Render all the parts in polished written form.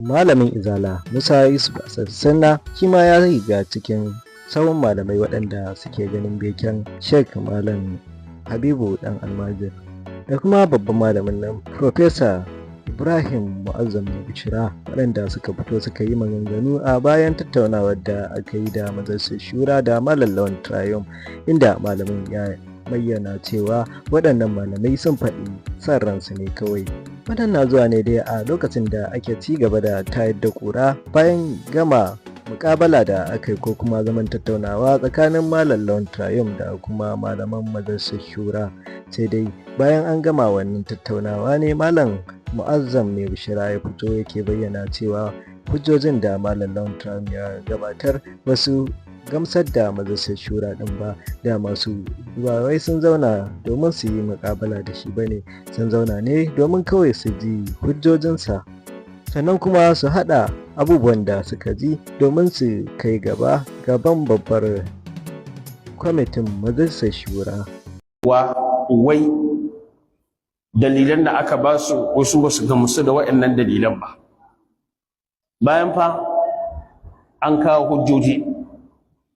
Malamin Izala Musa Yusuf Asadussuna shi ma ya riga cikin sauran malamai waɗanda suke ganin beken Sheikh Malam Habibu dan Almajir da kuma babban malamin nan Professor Ibrahim Mu'azzam Bishira waɗanda suka fito suka yi maganganu a bayan tattaunawar da aka yi da majalisar shura da Malam Lawan Triumph, inda malamin ya bayyana cewa waɗannan malamai sun faɗi son ransu ne kawai. Waɗannan zuwa ne dai a lokacin da ake ci gaba da tayar da ƙura bayan gama mukabala da aka yi ko kuma zaman tattaunawa tsakanin Malam Lawan Triumph da kuma malaman majalisar shura. Sai dai bayan an gama wannan tattaunawa ne Malam Mu'azzam ne Bishira ya fito yake bayyana cewa hujjojin da Malam Lawan Triumph ya gabatar wasu gamsar da majalisar shura din ba, da masu ba wai sun zauna domin su yi mukabala da shi bane, sun zauna ne domin kawai su ji hujjojinsa sannan kuma su hada abubuwan da suka ji domin su kai gaban babbar kwamitin majalisar shura. Wai dalilan da aka ba su wasu ba su gamsu da waɗannan dalilan ba, bayan fa an kawo hujjoji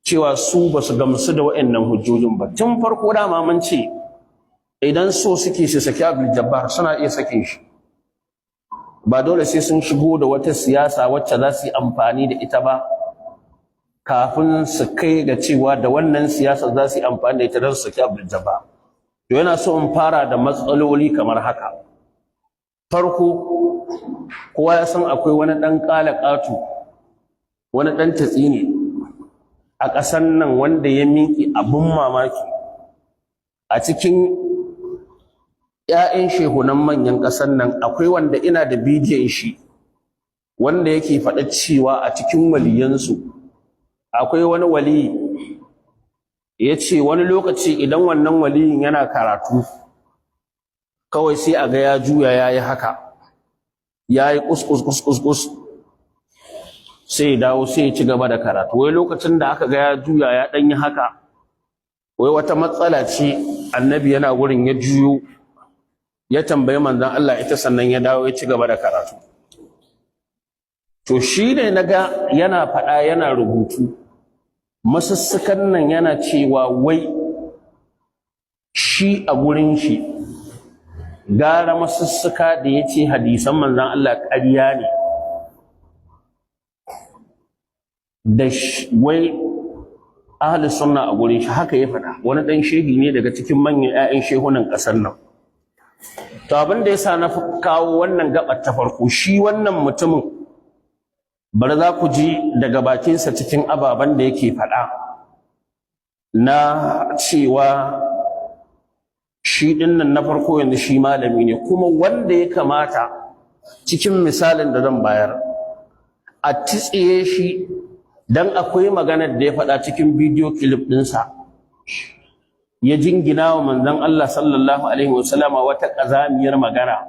cewa su ba su gamsu da waɗannan hujjojin ba. Tun farko dama mun ce idan so suke su saki Abdul Jabbar suna iya sakin shi, ba dole sai sun shigo da wata siyasa wacce za su yi amfani da ita ba kafin su kai ga cewa da wannan siyasa za su yi amfani da ita don su saki Abdul Jabbar. To yana so in fara da matsaloli kamar haka. Farko, kowa ya san akwai wani ɗan ƙalaƙatu, wani ɗan tatsini a ƙasar nan wanda ya miƙe abin mamaki a cikin 'ya'yan shehunan manyan ƙasar nan. Akwai wanda ina da bidiyon shi wanda yake faɗa cewa a cikin waliyansu akwai wani waliyi ya ce wani lokaci idan wannan waliyin yana karatu kawai sai a ga ya juya ya yi haka, ya yi kus sai ya dawo sai ya ci gaba da karatu. Wai lokacin da aka ga ya juya ya ɗan yi haka, wai wata matsala ce annabi yana wurin ya juyo ya tambayi manzon Allah ita, sannan ya dawo ya ci gaba da karatu. To shi ne naga yana faɗa yana rubutu masussukan nan yana cewa wai shi a gurin shi gara masussuka da ya ce hadisan manzon Allah ƙarya ne da wai ahli sunna a gurin shi. Haka ya faɗa, wani ɗan shehi ne daga cikin manyan 'ya'yan shehunan ƙasar nan. To abin da yasa na kawo wannan gabar ta farko, shi wannan mutumin bari za ku ji daga bakinsa cikin ababen da yake faɗa na cewa shi ɗinnan na farko yanzu shi malami ne, kuma wanda ya kamata cikin misalin da zan bayar a tsiye shi, dan akwai maganar da ya faɗa cikin bidiyo clip ɗinsa ya jingina wa manzon Allah sallallahu alaihi wasallama wata ƙazamiyar magana